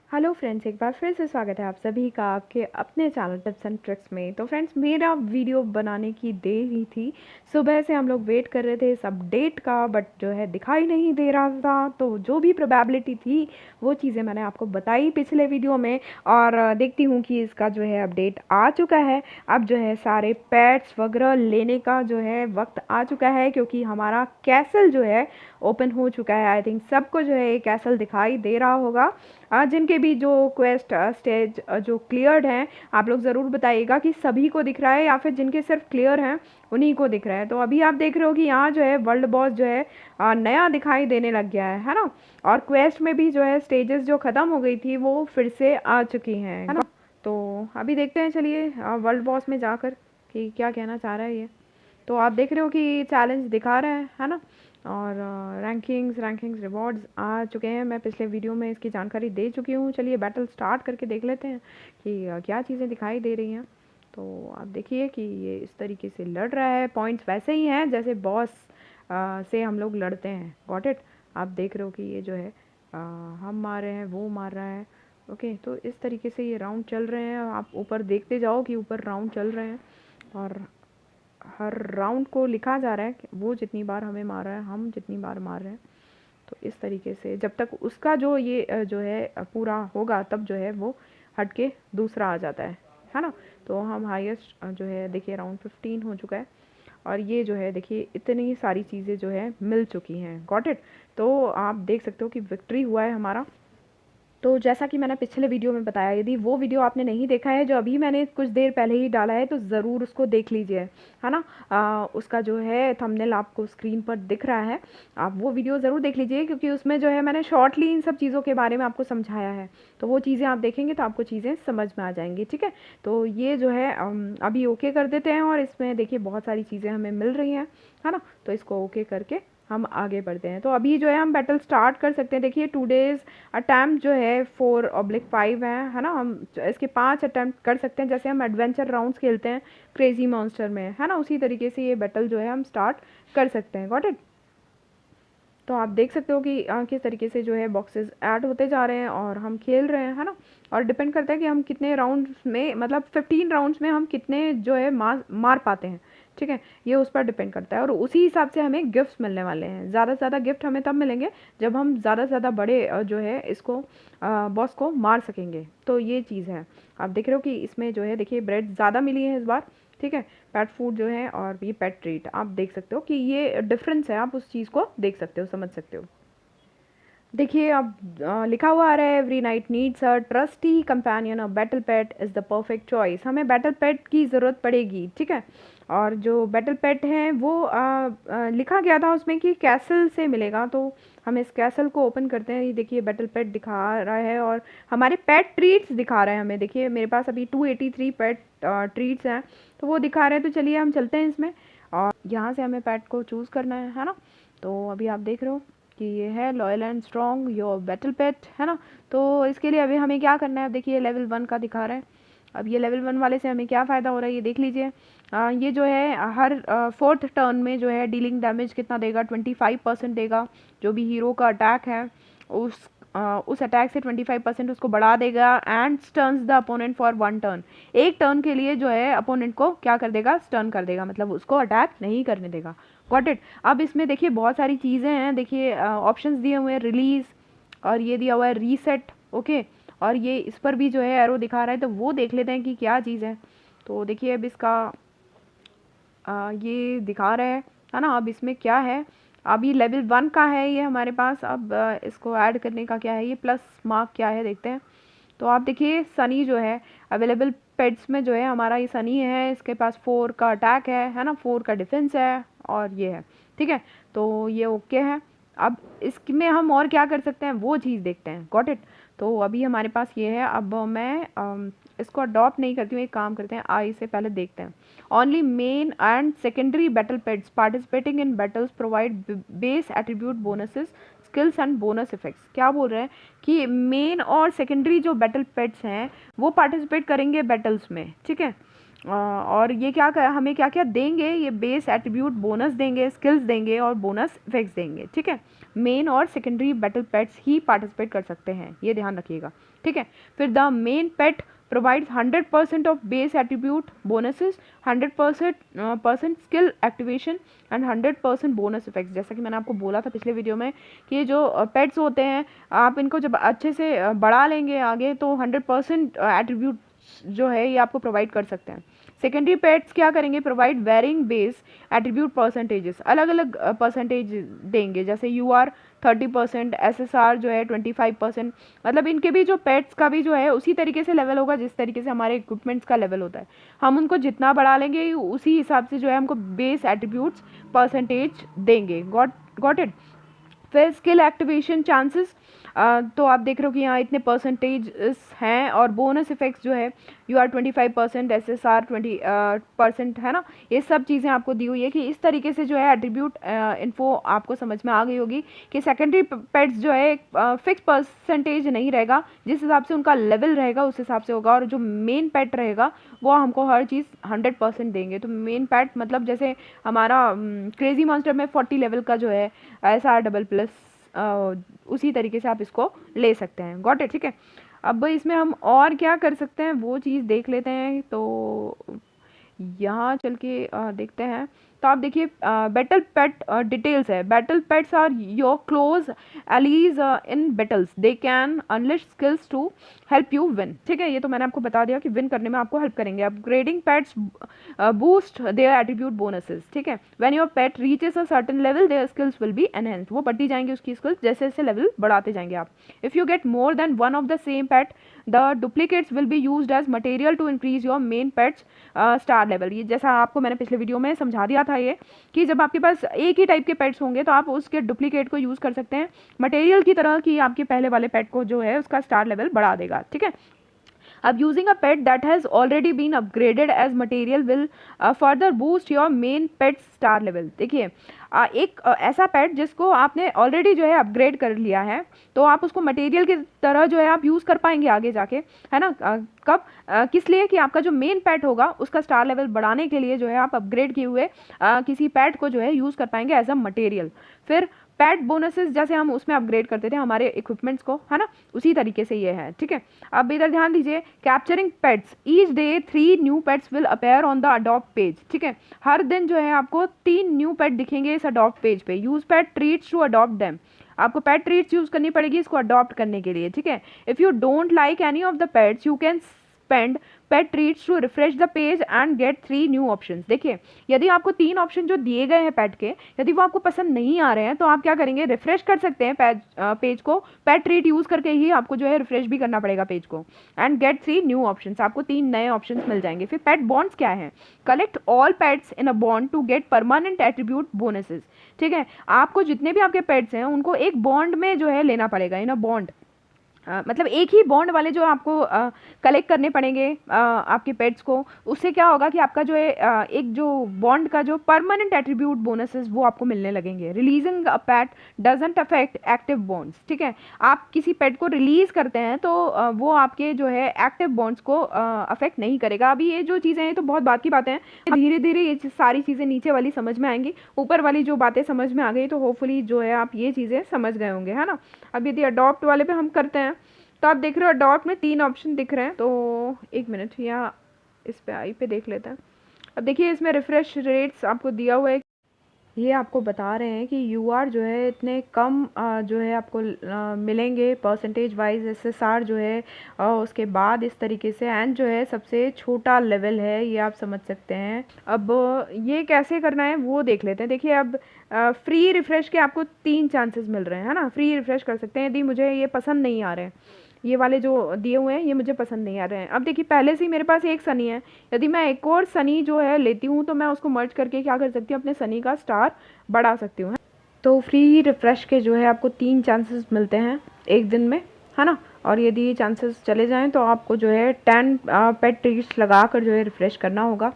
Hello friends, एक बार फिर से स्वागत है आप सभी का आपके अपने चैनल टिप्स एंड ट्रिक्स में। तो फ्रेंड्स, मेरा वीडियो बनाने की देर ही थी। सुबह से हम लोग वेट कर रहे थे इस अपडेट का, बट जो है दिखाई नहीं दे रहा था। तो जो भी प्रोबेबिलिटी थी वो चीज़ें मैंने आपको बताई पिछले वीडियो में, और देखती हूँ कि इसका जो है अपडेट आ चुका है। अब जो है सारे पैड्स वगैरह लेने का जो है वक्त आ चुका है, क्योंकि हमारा कैसल जो है ओपन हो चुका है। आई थिंक सबको जो है ये कैसल दिखाई दे रहा होगा। जिनके भी जो क्वेस्ट स्टेज जो क्लियर्ड हैं, आप लोग ज़रूर बताइएगा कि सभी को दिख रहा है या फिर जिनके सिर्फ क्लियर हैं उन्हीं को दिख रहा है। तो अभी आप देख रहे हो कि यहाँ जो है वर्ल्ड बॉस जो है नया दिखाई देने लग गया है ना। और क्वेस्ट में भी जो है स्टेजेस जो ख़त्म हो गई थी वो फिर से आ चुकी हैं, है ना। तो अभी देखते हैं, चलिए वर्ल्ड बॉस में जाकर कि क्या कहना चाह रहा है ये। तो आप देख रहे हो कि चैलेंज दिखा रहा है ना। और रैंकिंग्स रिवॉर्ड्स आ चुके हैं। मैं पिछले वीडियो में इसकी जानकारी दे चुकी हूँ। चलिए बैटल स्टार्ट करके देख लेते हैं कि क्या चीज़ें दिखाई दे रही हैं। तो आप देखिए कि ये इस तरीके से लड़ रहा है। पॉइंट्स वैसे ही हैं जैसे बॉस से हम लोग लड़ते हैं। Got it. आप देख रहे हो कि ये जो है हम मार रहे हैं, वो मार रहा है। ओके, तो इस तरीके से ये राउंड चल रहे हैं। आप ऊपर देखते जाओ कि ऊपर राउंड चल रहे हैं, और हर राउंड को लिखा जा रहा है कि वो जितनी बार हमें मारा है, हम जितनी बार मार रहे हैं। तो इस तरीके से जब तक उसका जो ये जो है पूरा होगा, तब जो है वो हट के दूसरा आ जाता है ना। तो हम हाईएस्ट जो है देखिए राउंड 15 हो चुका है, और ये जो है देखिए इतनी सारी चीज़ें जो है मिल चुकी हैं। Got it. तो आप देख सकते हो कि विक्ट्री हुआ है हमारा। तो जैसा कि मैंने पिछले वीडियो में बताया, यदि वो वीडियो आपने नहीं देखा है जो अभी मैंने कुछ देर पहले ही डाला है, तो ज़रूर उसको देख लीजिए, है ना। उसका जो है थंबनेल आपको स्क्रीन पर दिख रहा है। आप वो वीडियो ज़रूर देख लीजिए, क्योंकि उसमें जो है मैंने शॉर्टली इन सब चीज़ों के बारे में आपको समझाया है। तो वो चीज़ें आप देखेंगे तो आपको चीज़ें समझ में आ जाएंगी, ठीक है। तो ये जो है अभी ओके कर देते हैं, और इसमें देखिए बहुत सारी चीज़ें हमें मिल रही हैं, है ना। तो इसको ओके करके हम आगे बढ़ते हैं। तो अभी जो है हम बैटल स्टार्ट कर सकते हैं। देखिए 2 डेज़ अटैम्प्ट जो है 4/5 है ना। हम इसके 5 अटैम्प्ट कर सकते हैं, जैसे हम एडवेंचर राउंड्स खेलते हैं क्रेजी मॉन्स्टर में, है ना। उसी तरीके से ये बैटल जो है हम स्टार्ट कर सकते हैं। Got it. तो आप देख सकते हो कि किस तरीके से जो है बॉक्सेस ऐड होते जा रहे हैं और हम खेल रहे हैं, है ना। और डिपेंड करता है कि हम कितने राउंड्स में, मतलब 15 राउंड्स में हम कितने जो है मार पाते हैं, ठीक है। ये उस पर डिपेंड करता है, और उसी हिसाब से हमें गिफ्ट्स मिलने वाले हैं। ज़्यादा से ज़्यादा गिफ्ट हमें तब मिलेंगे जब हम ज़्यादा से ज़्यादा बड़े जो है इसको बॉस को मार सकेंगे। तो ये चीज़ है। आप देख रहे हो कि इसमें जो है देखिए ब्रेड ज़्यादा मिली है इस बार, ठीक है। पेट फूड जो है और ये पेट ट्रीट, आप देख सकते हो कि ये डिफरेंस है। आप उस चीज़ को देख सकते हो, समझ सकते हो। देखिए अब लिखा हुआ आ रहा है, every night needs a trustee companion, a battle pet is the perfect choice. हमें बैटल पेट की ज़रूरत पड़ेगी, ठीक है। और जो बैटल पेट है वो लिखा गया था उसमें कि कैसल से मिलेगा। तो हम इस कैसल को ओपन करते हैं। ये देखिए बैटल पेट दिखा रहा है, और हमारे पेट ट्रीट्स दिखा रहा है हमें। देखिए मेरे पास अभी 283 पेट ट्रीट्स हैं, तो वो दिखा रहे हैं। तो चलिए हम चलते हैं इसमें, और यहाँ से हमें पेट को चूज़ करना है ना। तो अभी आप देख रहे हो कि ये है loyal and strong your battle pet, है ना। तो इसके लिए अभी हमें क्या करना है, अब देखिए लेवल 1 का दिखा रहा है। अब ये लेवल 1 वाले से हमें क्या फ़ायदा हो रहा है ये देख लीजिए। ये जो है हर 4th टर्न में जो है डीलिंग डैमेज कितना देगा, 25% देगा। जो भी हीरो का अटैक है उस अटैक से 25% उसको बढ़ा देगा। And stuns the opponent for 1 turn. एक टर्न के लिए जो है अपोनेंट को क्या कर देगा, स्टर्न कर देगा, मतलब उसको अटैक नहीं करने देगा। Got it. अब इसमें देखिए बहुत सारी चीज़ें हैं। देखिए ऑप्शंस दिए हुए हैं, रिलीज़, और ये दिया हुआ है रीसेट, ओके। और ये इस पर भी जो है एरो दिखा रहा है, तो वो देख लेते हैं कि क्या चीज़ है। तो देखिए अब इसका ये दिखा रहा है ना। अब इसमें क्या है, अब ये लेवल 1 का है ये हमारे पास। अब इसको ऐड करने का क्या है, ये प्लस मार्क क्या है देखते हैं। तो आप देखिए सनी जो है अवेलेबल पेट्स में जो है हमारा ये सनी है। इसके पास 4 का अटैक है ना, 4 का डिफेंस है, और ये है, ठीक है। तो ये ओके है। अब इसमें हम और क्या कर सकते हैं वो चीज़ देखते हैं। Got it. तो अभी हमारे पास ये है। अब मैं इसको अडॉप्ट नहीं करती हूँ, एक काम करते हैं, आई से पहले देखते हैं। Only main and secondary battle pets participating in battles provide base attribute bonuses skills and bonus effects. क्या बोल रहे हैं कि मेन और सेकेंडरी जो बैटल पेट्स हैं वो पार्टिसिपेट करेंगे बैटल्स में, ठीक है। और ये क्या हमें क्या क्या देंगे, ये बेस एट्रीब्यूट बोनस देंगे, स्किल्स देंगे और बोनस इफेक्ट्स देंगे, ठीक है। मेन और सेकेंडरी बैटल पेट्स ही पार्टिसिपेट कर सकते हैं, ये ध्यान रखिएगा, ठीक है। फिर the main pet provides 100% of base attribute bonuses, 100% skill activation and 100% bonus effects। जैसा कि मैंने आपको बोला था पिछले वीडियो में कि ये जो पेट्स होते हैं आप इनको जब अच्छे से बढ़ा लेंगे आगे तो 100% एट्रीब्यूट जो है ये आपको प्रोवाइड कर सकते हैं। सेकेंडरी पेट्स क्या करेंगे, provide varying base attribute percentages, अलग अलग परसेंटेज देंगे, जैसे UR 30%, SSR जो है 25%। मतलब इनके भी जो पेट्स का भी जो है उसी तरीके से लेवल होगा जिस तरीके से हमारे इक्विपमेंट्स का लेवल होता है। हम उनको जितना बढ़ा लेंगे उसी हिसाब से जो है हमको बेस एट्रीब्यूट्स परसेंटेज देंगे। Got it. फिर स्किल एक्टिवेशन चांसेस, तो आप देख रहे हो कि यहाँ इतने परसेंटेज हैं और बोनस इफेक्ट्स जो है UR 25%, SSR 20% है ना। ये सब चीज़ें आपको दी हुई है कि इस तरीके से जो है एट्रीब्यूट इन्फो आपको समझ में आ गई होगी कि सेकेंडरी पेट्स जो है फिक्स परसेंटेज नहीं रहेगा, जिस हिसाब से उनका लेवल रहेगा उस हिसाब से होगा, और जो मेन पेट रहेगा वो हमको हर चीज़ 100% देंगे। तो मेन पेट मतलब जैसे हमारा क्रेजी मॉन्स्टर में 40 लेवल का जो है SR++, उसी तरीके से आप इसको ले सकते हैं। गॉट इट, ठीक है। अब इसमें हम और क्या कर सकते हैं वो चीज़ देख लेते हैं। तो यहाँ चल के देखते हैं। तो आप देखिए बैटल पेट डिटेल्स है। Battle pets are your close allies in battles, they can unleash skills to help you win, ठीक है। ये तो मैंने आपको बता दिया कि विन करने में आपको हेल्प करेंगे। Upgrading pets boost their attribute bonuses, ठीक है। When your pet reaches a certain level their skills will be enhanced, वो बढ़ती जाएंगी उसकी स्किल्स जैसे जैसे लेवल बढ़ाते जाएंगे आप। If you get more than one of the same pet the duplicates will be used as material to increase your main pets star level. ये जैसा आपको मैंने पिछले वीडियो में समझा दिया था ये कि जब आपके पास एक ही टाइप के पेट्स होंगे तो आप उसके डुप्लीकेट को यूज़ कर सकते हैं मटेरियल की तरह, कि आपके पहले वाले पेट को जो है उसका स्टार लेवल बढ़ा देगा, ठीक है। अब using a pet that has already been upgraded as material will further boost your main pet star level. देखिए एक ऐसा पेट जिसको आपने ऑलरेडी जो है अपग्रेड कर लिया है तो आप उसको मटेरियल की तरह जो है आप यूज़ कर पाएंगे आगे जाके, है ना। कब किस लिए कि आपका जो मेन पेट होगा उसका स्टार लेवल बढ़ाने के लिए जो है आप अपग्रेड किए हुए किसी पेट को जो है यूज़ कर पाएंगे एज अ मटेरियल। फिर पेट बोनसेस जैसे हम उसमें अपग्रेड करते थे हमारे इक्विपमेंट्स को, है ना, उसी तरीके से ये है, ठीक है। अब इधर ध्यान दीजिए, capturing pets each day 3 new pets will appear on the adopt page, ठीक है। हर दिन जो है आपको 3 न्यू पेट दिखेंगे इस अडॉप्ट पेज पे। Use pet treats to adopt them, आपको पेट ट्रीट्स यूज करनी पड़ेगी इसको अडॉप्ट करने के लिए, ठीक है। If you don't like any of the pets you can spend pet treats to refresh the page and get 3 new options. देखिए यदि आपको 3 ऑप्शन जो दिए गए हैं पेट के, यदि वो आपको पसंद नहीं आ रहे हैं तो आप क्या करेंगे, रिफ्रेश कर सकते हैं पेज को, पेट ट्रीट यूज़ करके ही आपको जो है रिफ्रेश भी करना पड़ेगा पेज को, एंड गेट 3 न्यू ऑप्शंस, आपको 3 नए ऑप्शंस मिल जाएंगे। फिर पेट बॉन्ड्स क्या है, collect all pets in a bond to get permanent attribute bonuses, ठीक है। आपको जितने भी आपके पेट्स हैं उनको एक बॉन्ड में जो है लेना पड़ेगा, इन अ बॉन्ड, मतलब एक ही बॉन्ड वाले जो आपको कलेक्ट करने पड़ेंगे आपके पेट्स को। उससे क्या होगा कि आपका जो है एक जो बॉन्ड का जो परमानेंट एट्रीब्यूट बोनसेस वो आपको मिलने लगेंगे। Releasing a pet doesn't affect active bonds, ठीक है। आप किसी पेट को रिलीज करते हैं तो वो आपके जो है एक्टिव बॉन्ड्स को अफेक्ट नहीं करेगा। अभी ये जो चीज़ें हैं तो बहुत बात की बातें हैं, धीरे धीरे ये सारी चीज़ें नीचे वाली समझ में आएंगी, ऊपर वाली जो बातें समझ में आ गई तो होपफुली जो है आप ये चीज़ें समझ गए होंगे, है ना। अब यदि अडॉप्ट वाले पे हम करते हैं तो आप देख रहे हो अडॉप्ट में 3 ऑप्शन दिख रहे हैं। तो एक मिनट यहाँ इस पे आई पे देख लेते हैं। अब देखिए इसमें रिफ्रेश रेट्स आपको दिया हुआ है, ये आपको बता रहे हैं कि UR जो है इतने कम जो है आपको मिलेंगे परसेंटेज वाइज। SSR जो है उसके बाद इस तरीके से, एंड जो है सबसे छोटा लेवल है, ये आप समझ सकते हैं। अब ये कैसे करना है वो देख लेते हैं। देखिए अब फ्री रिफ्रेश के आपको 3 चांसेस मिल रहे हैं, है ना। फ्री रिफ्रेश कर सकते हैं यदि मुझे ये पसंद नहीं आ रहे हैं, ये वाले जो दिए हुए हैं ये मुझे पसंद नहीं आ रहे हैं। अब देखिए पहले से ही मेरे पास एक सनी है, यदि मैं एक और सनी जो है लेती हूँ तो मैं उसको मर्ज करके क्या कर सकती हूँ, अपने सनी का स्टार बढ़ा सकती हूँ। तो फ्री रिफ्रेश के जो है आपको 3 चांसेस मिलते हैं एक दिन में, है ना। और यदि ये चांसेस चले जाएँ तो आपको जो है 10 पेट ट्रीट्स लगा कर जो है रिफ़्रेश करना होगा।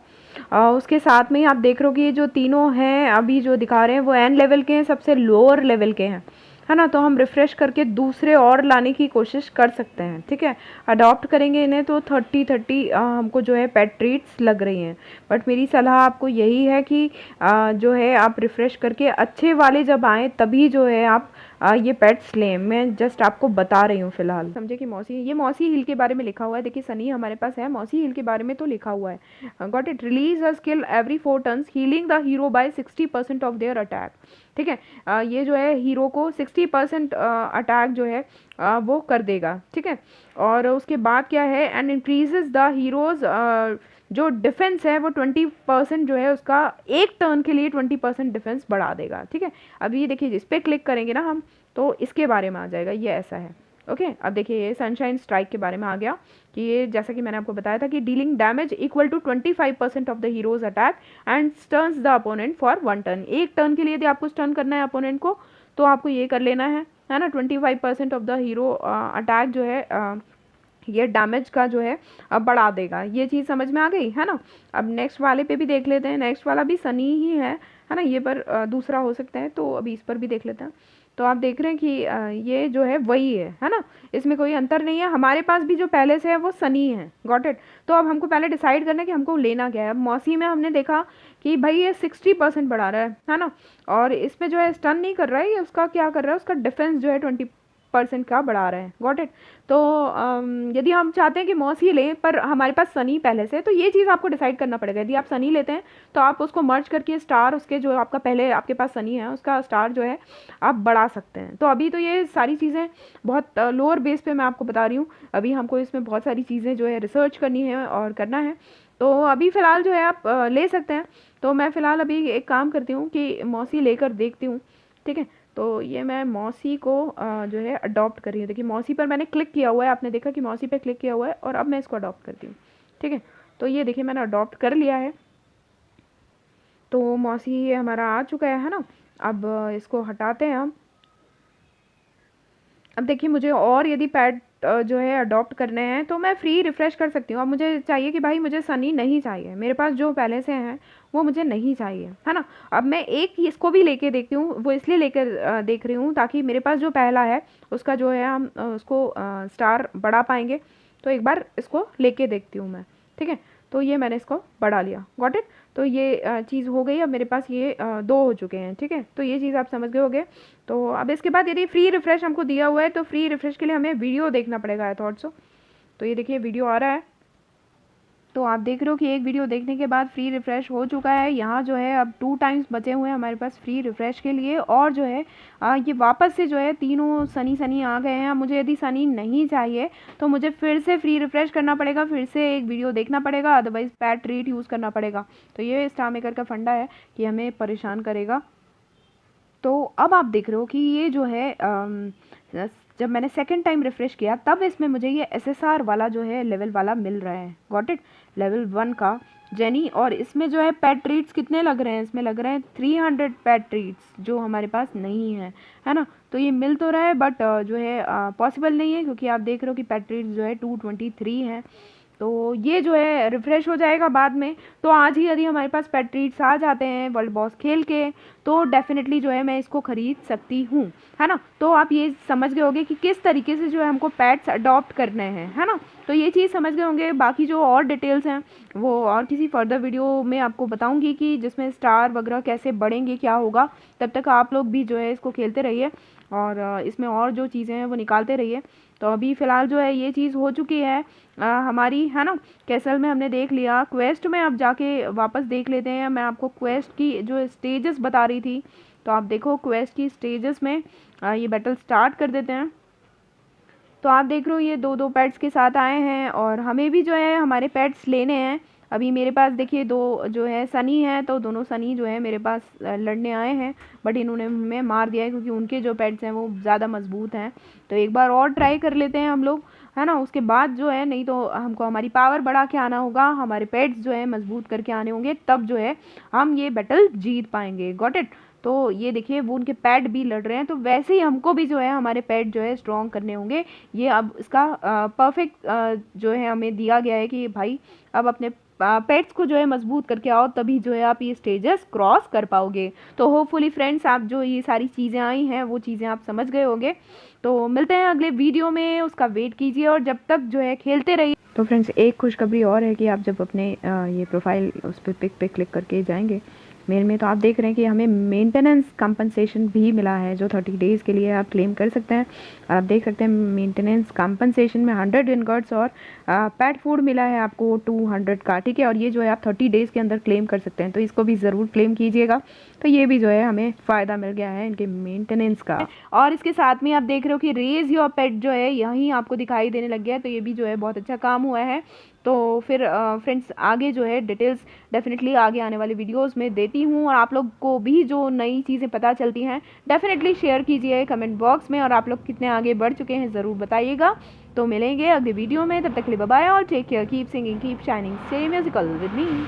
उसके साथ में ही आप देख रहे हो कि ये जो तीनों हैं अभी जो दिखा रहे हैं वो N लेवल के हैं, सबसे लोअर लेवल के हैं, है ना, तो हम रिफ़्रेश करके दूसरे और लाने की कोशिश कर सकते हैं, ठीक है। अडॉप्ट करेंगे इन्हें तो 30 हमको जो है पेट ट्रीट्स लग रही हैं, बट मेरी सलाह आपको यही है कि जो है आप रिफ़्रेश करके अच्छे वाले जब आएँ तभी जो है आप ये पेट्स लें। मैं जस्ट आपको बता रही हूँ फ़िलहाल, समझे कि ये मौसी हिल के बारे में लिखा हुआ है। देखिए सनी हमारे पास है, मौसी हिल के बारे में तो लिखा हुआ है। Got it. Release a skill every 4 turns healing the hero by 60% of their attack, ठीक है। ये जो है हीरो को 60% अटैक जो है वो कर देगा, ठीक है। और उसके बाद क्या है, एंड इंक्रीजेज द हीरोज जो डिफेंस है वो 20% जो है उसका एक टर्न के लिए 20% डिफेंस बढ़ा देगा, ठीक है। अब ये देखिए इस पर क्लिक करेंगे ना हम तो इसके बारे में आ जाएगा, ये ऐसा है। ओके अब देखिए ये सनशाइन स्ट्राइक के बारे में आ गया कि ये जैसा कि मैंने आपको बताया था कि dealing damage equal to 25% of the heroes attack and stuns the opponent for 1 turn. एक टर्न के लिए यदि आपको स्टर्न करना है अपोनेंट को तो आपको ये कर लेना है ना। 25% ऑफ द हीरो अटैक जो है ये डैमेज का जो है अब बढ़ा देगा। ये चीज़ समझ में आ गई है ना। अब नेक्स्ट वाले पे भी देख लेते हैं, नेक्स्ट वाला भी सनी ही है ना। ये पर दूसरा हो सकता है तो अभी इस पर भी देख लेते हैं। तो आप देख रहे हैं कि ये जो है वही है ना, इसमें कोई अंतर नहीं है। हमारे पास भी जो पहले से है वो सनी है, गॉट इट। तो अब हमको पहले डिसाइड करना है कि हमको लेना क्या है। अब मौसी में हमने देखा कि भाई ये 60% बढ़ा रहा है ना, और इसमें जो है स्टन नहीं कर रहा है, ये उसका क्या कर रहा है, उसका डिफेंस जो है 20% का बढ़ा रहे हैं, गॉट इट। तो यदि हम चाहते हैं कि मौसी लें पर हमारे पास सनी पहले से, तो ये चीज़ आपको डिसाइड करना पड़ेगा। यदि आप सनी लेते हैं तो आप उसको मर्ज करके स्टार उसके जो आपका पहले आपके पास सनी है उसका स्टार जो है आप बढ़ा सकते हैं। तो अभी तो ये सारी चीज़ें बहुत लोअर बेस पे मैं आपको बता रही हूँ, अभी हमको इसमें बहुत सारी चीज़ें जो है रिसर्च करनी है और करना है। तो अभी फ़िलहाल जो है आप ले सकते हैं। तो मैं फ़िलहाल अभी एक काम करती हूँ कि मौसी लेकर देखती हूँ, ठीक है। तो ये मैं मौसी को जो है अडॉप्ट कर रही हूँ। देखिए मौसी पर मैंने क्लिक किया हुआ है, आपने देखा कि मौसी पे क्लिक किया हुआ है, और अब मैं इसको अडॉप्ट करती हूँ, ठीक है। तो ये देखिए मैंने अडॉप्ट कर लिया है। तो मौसी ये हमारा आ चुका है ना। अब इसको हटाते हैं हम। अब देखिए मुझे और यदि पैड जो है अडॉप्ट करने हैं तो मैं फ्री रिफ़्रेश कर सकती हूँ। अब मुझे चाहिए कि भाई मुझे सनी नहीं चाहिए, मेरे पास जो पहले से हैं वो मुझे नहीं चाहिए, है ना। अब मैं एक इसको भी लेके देखती हूँ, वो इसलिए लेकर देख रही हूँ ताकि मेरे पास जो पहला है उसका जो है हम उसको स्टार बढ़ा पाएंगे। तो एक बार इसको लेके देखती हूँ मैं, ठीक है। तो ये मैंने इसको बढ़ा लिया, गॉट इट। तो ये चीज़ हो गई। अब मेरे पास ये 2 हो चुके हैं, ठीक है। तो ये चीज़ आप समझ गए होंगे। तो अब इसके बाद यदि फ्री रिफ़्रेश हमको दिया हुआ है तो फ्री रिफ़्रेश के लिए हमें वीडियो देखना पड़ेगा, आई थॉट सो। तो ये देखिए वीडियो आ रहा है, तो आप देख रहे हो कि एक वीडियो देखने के बाद फ्री रिफ़्रेश हो चुका है। यहाँ जो है अब 2 टाइम्स बचे हुए हैं हमारे पास फ्री रिफ़्रेश के लिए, और जो है ये वापस से जो है तीनों सनी आ गए हैं। अब मुझे यदि सनी नहीं चाहिए तो मुझे फिर से फ्री रिफ़्रेश करना पड़ेगा, फिर से एक वीडियो देखना पड़ेगा, अदरवाइज़ पैड ट्रीट यूज़ करना पड़ेगा। तो ये स्टार मेकर का फंडा है कि हमें परेशान करेगा। तो अब आप देख रहे हो कि ये जो है जब मैंने सेकंड टाइम रिफ़्रेश किया तब इसमें मुझे ये एसएसआर वाला जो है लेवल वाला मिल रहा है, गॉट इट। लेवल 1 का जेनी, और इसमें जो है पेट ट्रीट्स कितने लग रहे हैं, इसमें लग रहे हैं 300 पेट ट्रीट्स जो हमारे पास नहीं है ना। तो ये मिल तो रहा है बट जो है पॉसिबल नहीं है, क्योंकि आप देख रहे हो कि पेट ट्रीट्स जो है 223 हैं। तो ये जो है रिफ़्रेश हो जाएगा बाद में। तो आज ही यदि हमारे पास पेट ट्रीट्स आ जाते हैं वर्ल्ड बॉस खेल के तो डेफिनेटली जो है मैं इसको ख़रीद सकती हूँ, है ना। तो आप ये समझ गए होंगे कि किस तरीके से जो है हमको पेट्स अडॉप्ट करने हैं, है ना। तो ये चीज़ समझ गए होंगे। बाकी जो और डिटेल्स हैं वो और किसी फर्दर वीडियो में आपको बताऊँगी कि जिसमें स्टार वगैरह कैसे बढ़ेंगे, क्या होगा। तब तक आप लोग भी जो है इसको खेलते रहिए और इसमें और जो चीज़ें हैं वो निकालते रहिए। तो अभी फ़िलहाल जो है ये चीज़ हो चुकी है हमारी, है ना। कैसल में हमने देख लिया, क्वेस्ट में अब जाके वापस देख लेते हैं। मैं आपको क्वेस्ट की जो स्टेजेस बता रही थी, तो आप देखो क्वेस्ट की स्टेजेस में ये बैटल स्टार्ट कर देते हैं। तो आप देख रहे हो ये 2-2 पेट्स के साथ आए हैं और हमें भी जो है हमारे पेट्स लेने हैं। अभी मेरे पास देखिए 2 जो है सनी है, तो दोनों सनी जो है मेरे पास लड़ने आए हैं, बट इन्होंने हमें मार दिया है क्योंकि उनके जो पेट्स हैं वो ज़्यादा मजबूत हैं। तो एक बार और ट्राई कर लेते हैं हम लोग, है ना। उसके बाद जो है, नहीं तो हमको हमारी पावर बढ़ा के आना होगा, हमारे पेट्स जो है मजबूत करके आने होंगे, तब जो है हम ये बैटल जीत पाएंगे, गॉट इट। तो ये देखिए वो उनके पैड भी लड़ रहे हैं, तो वैसे ही हमको भी जो है हमारे पैड जो है स्ट्रॉन्ग करने होंगे। ये अब इसका परफेक्ट जो है हमें दिया गया है कि भाई अब अपने पेट्स को जो है मजबूत करके आओ, तभी जो है आप ये स्टेजेस क्रॉस कर पाओगे। तो होपफुली फ्रेंड्स आप जो ये सारी चीज़ें आई हैं वो चीज़ें आप समझ गए होंगे। तो मिलते हैं अगले वीडियो में, उसका वेट कीजिए और जब तक जो है खेलते रहिए। तो फ्रेंड्स एक खुशखबरी और है कि आप जब अपने ये प्रोफाइल उस पर पिक पे क्लिक करके जाएंगे मेल में, तो आप देख रहे हैं कि हमें मेंटेनेंस कंपनसेशन भी मिला है जो 30 डेज़ के लिए आप क्लेम कर सकते हैं। और आप देख सकते हैं मेंटेनेंस कंपनसेशन में 100 इनगॉट्स और पेट फूड मिला है आपको 200 का, ठीक है। और ये जो है आप 30 डेज़ के अंदर क्लेम कर सकते हैं, तो इसको भी ज़रूर क्लेम कीजिएगा। तो ये भी जो है हमें फ़ायदा मिल गया है इनके मेंटेनेंस का। और इसके साथ में आप देख रहे हो कि रेज योर पेट जो है यहीं आपको दिखाई देने लग गया है, तो ये भी जो है बहुत अच्छा काम हुआ है। तो फिर फ्रेंड्स आगे जो है डिटेल्स डेफिनेटली आगे आने वाली वीडियोस में देती हूँ, और आप लोग को भी जो नई चीज़ें पता चलती हैं डेफिनेटली शेयर कीजिए कमेंट बॉक्स में, और आप लोग कितने आगे बढ़ चुके हैं ज़रूर बताइएगा। तो मिलेंगे अगले वीडियो में, तब तक के लिए बाय बाय और take care, keep singing, keep shining, stay musical with me.